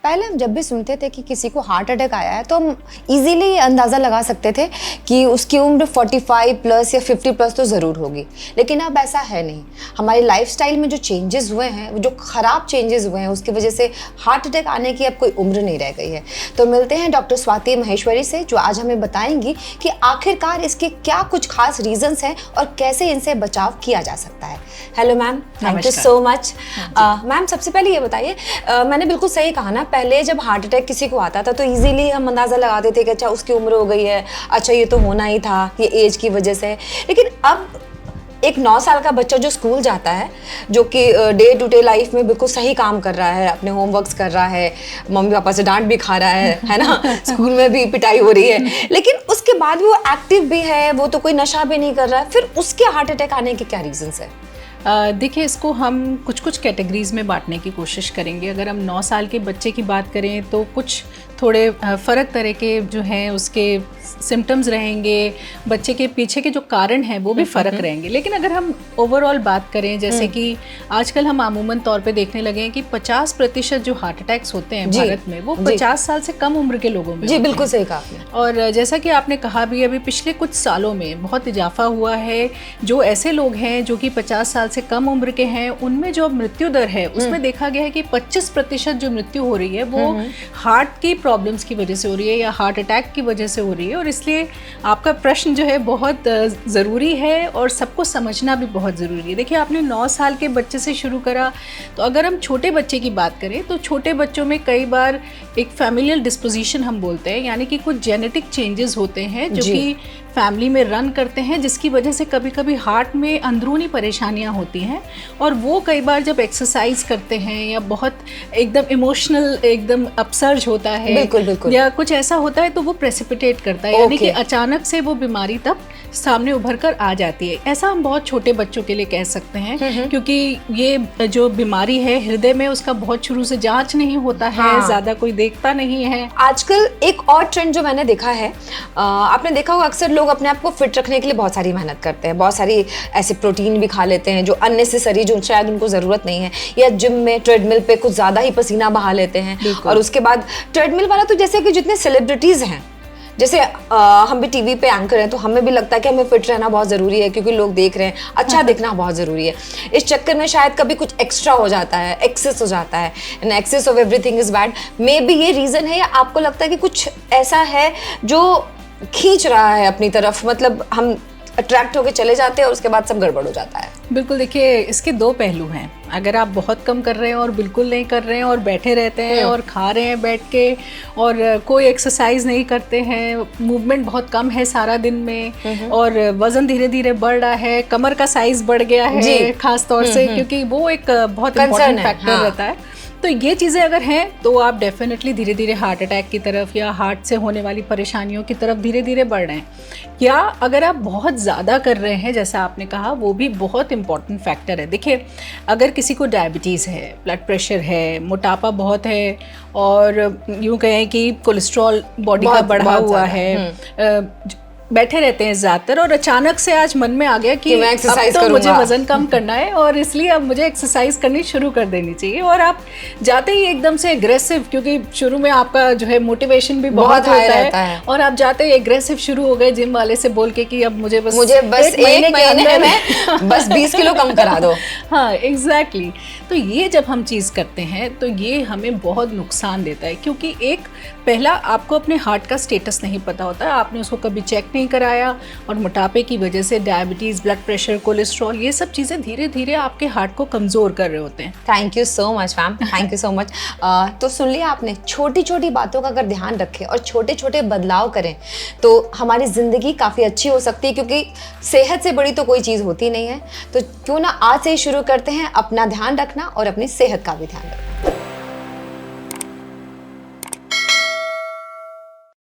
पहले हम जब भी सुनते थे कि किसी को हार्ट अटैक आया है तो हम इजीली अंदाज़ा लगा सकते थे कि उसकी उम्र 45 प्लस या 50 प्लस तो ज़रूर होगी, लेकिन अब ऐसा है नहीं। हमारी लाइफस्टाइल में जो चेंजेस हुए हैं, जो ख़राब चेंजेस हुए हैं, उसकी वजह से हार्ट अटैक आने की अब कोई उम्र नहीं रह गई है। तो मिलते हैं डॉक्टर स्वाति महेश्वरी से, जो आज हमें बताएंगी कि आखिरकार इसके क्या कुछ खास रीजंस हैं और कैसे इनसे बचाव किया जा सकता है। Hello ma'am, thank you so much. Ma'am, सबसे पहले ये बताइए, मैंने बिल्कुल सही कहा ना, पहले जब हार्ट अटैक किसी को आता था तो इजीली हम अंदाज़ा लगाते थे कि अच्छा उसकी उम्र हो गई है, अच्छा ये तो होना ही था, ये एज की वजह से। लेकिन अब एक 9 साल का बच्चा जो स्कूल जाता है, जो कि डे टू डे लाइफ में बिल्कुल सही काम कर रहा है, अपने होमवर्क्स कर रहा है, मम्मी पापा से डांट भी खा रहा है ना, स्कूल में भी पिटाई हो रही है, लेकिन उसके बाद भी वो एक्टिव भी है, वो तो कोई नशा भी नहीं कर रहा है, फिर उसके हार्ट अटैक आने के क्या रीजंस है? देखिए, इसको हम कुछ कैटेगरीज में बांटने की कोशिश करेंगे। अगर हम 9 साल के बच्चे की बात करें तो कुछ थोड़े फ़र्क तरह के जो हैं उसके सिम्टम्स रहेंगे, बच्चे के पीछे के जो कारण हैं वो भी फ़र्क रहेंगे। लेकिन अगर हम ओवरऑल बात करें, जैसे कि आजकल हम आमूमन तौर पे देखने लगे हैं कि 50% जो हार्ट अटैक्स होते हैं भारत में, वो 50 साल से कम उम्र के लोगों में। जी, बिल्कुल सही कहा आपने। और जैसा कि आपने कहा भी, अभी पिछले कुछ सालों में बहुत इजाफा हुआ है। जो ऐसे लोग हैं जो कि 50 साल से कम उम्र के हैं, उनमें जो मृत्यु दर है उसमें देखा गया है कि 25% जो मृत्यु हो रही है वो हार्ट की प्रॉब्लम्स की वजह से हो रही है या हार्ट अटैक की वजह से हो रही है। और इसलिए आपका प्रश्न जो है बहुत ज़रूरी है और सबको समझना भी बहुत ज़रूरी है। देखिए, आपने 9 साल के बच्चे से शुरू करा, तो अगर हम छोटे बच्चे की बात करें तो छोटे बच्चों में कई बार एक फैमिलियल डिस्पोजिशन हम बोलते हैं, यानी कि कुछ जेनेटिक चेंजेस होते हैं जो कि फैमिली में रन करते हैं, जिसकी वजह से कभी कभी हार्ट में अंदरूनी परेशानियां होती हैं। और वो कई बार जब एक्सरसाइज करते हैं या बहुत एकदम इमोशनल, एकदम अपसर्ज होता है, बिल्कुल। या कुछ ऐसा होता है तो वो प्रेसिपिटेट करता है, यानी कि अचानक से वो बीमारी तब सामने उभर कर आ जाती है। ऐसा हम बहुत छोटे बच्चों के लिए कह सकते हैं, क्योंकि ये जो बीमारी है हृदय में, उसका बहुत शुरू से जांच नहीं होता है, ज़्यादा कोई देखता नहीं है। आजकल एक और ट्रेंड जो मैंने देखा है, आपने देखा होगा अक्सर लोग अपने आप को फिट रखने के लिए बहुत सारी मेहनत करते हैं, बहुत सारी ऐसे प्रोटीन भी खा लेते हैं जो अननेसेसरी, जो शायद उनको ज़रूरत नहीं है, या जिम में ट्रेडमिल पे कुछ ज़्यादा ही पसीना बहा लेते हैं। और उसके बाद ट्रेडमिल वाला तो जैसे कि जितने सेलिब्रिटीज़ हैं, जैसे हम भी टीवी पे एंकर हैं, तो हमें भी लगता है कि हमें फिट रहना बहुत ज़रूरी है क्योंकि लोग देख रहे हैं, अच्छा दिखना बहुत ज़रूरी है। इस चक्कर में शायद कभी कुछ एक्स्ट्रा हो जाता है, एक्सेस हो जाता है, and access of everything is bad. Maybe ये रीज़न है, या आपको लगता है कि कुछ ऐसा है जो खींच रहा है अपनी तरफ, मतलब हम अट्रैक्ट होकर चले जाते हैं और उसके बाद सब गड़बड़ हो जाता है? बिल्कुल, देखिए, इसके 2 पहलू हैं। अगर आप बहुत कम कर रहे हैं और बिल्कुल नहीं कर रहे हैं और बैठे रहते हैं और खा रहे हैं बैठ के और कोई एक्सरसाइज नहीं करते हैं, मूवमेंट बहुत कम है सारा दिन में, और वज़न धीरे धीरे बढ़ रहा है, कमर का साइज़ बढ़ गया है खास तौर से, क्योंकि वो एक बहुत इम्पोर्टेंट फैक्टर रहता है। तो ये चीज़ें अगर हैं तो आप डेफिनेटली धीरे धीरे हार्ट अटैक की तरफ या हार्ट से होने वाली परेशानियों की तरफ धीरे धीरे बढ़ रहे हैं। या अगर आप बहुत ज़्यादा कर रहे हैं, जैसा आपने कहा, वो भी बहुत इंपॉर्टेंट फैक्टर है। देखिए, अगर किसी को डायबिटीज़ है, ब्लड प्रेशर है, मोटापा बहुत है, और यूँ कहें कि कोलेस्ट्रॉल बॉडी का बढ़ा हुआ है, बैठे रहते हैं ज़्यादातर, और अचानक से आज मन में आ गया कि अब तो मुझे वज़न कम करना है और इसलिए अब मुझे एक्सरसाइज करनी शुरू कर देनी चाहिए, और आप जाते ही एकदम से एग्रेसिव, क्योंकि शुरू में आपका जो है मोटिवेशन भी बहुत होता है, और आप जाते ही एग्रेसिव शुरू हो गए जिम वाले से बोल के कि अब मुझे बस एक महीने में बस 20 किलो कम करा दो। हाँ, एग्जैक्टली। तो ये जब हम चीज़ करते हैं तो ये हमें बहुत नुकसान देता है, क्योंकि एक पहला, आपको अपने हार्ट का स्टेटस नहीं पता होता है, आपने उसको कभी चेक नहीं कराया, और मोटापे की वजह से डायबिटीज़, ब्लड प्रेशर, कोलेस्ट्रॉल, ये सब चीज़ें धीरे धीरे आपके हार्ट को कमज़ोर कर रहे होते हैं। Thank you so much ma'am, thank you so much. तो सुन लिया आपने, छोटी छोटी बातों का अगर ध्यान रखें और छोटे छोटे बदलाव करें तो हमारी ज़िंदगी काफ़ी अच्छी हो सकती है, क्योंकि सेहत से बड़ी तो कोई चीज़ होती नहीं है। तो क्यों ना आज से ही शुरू करते हैं अपना ध्यान रखना और अपनी सेहत का भी ध्यान रखना।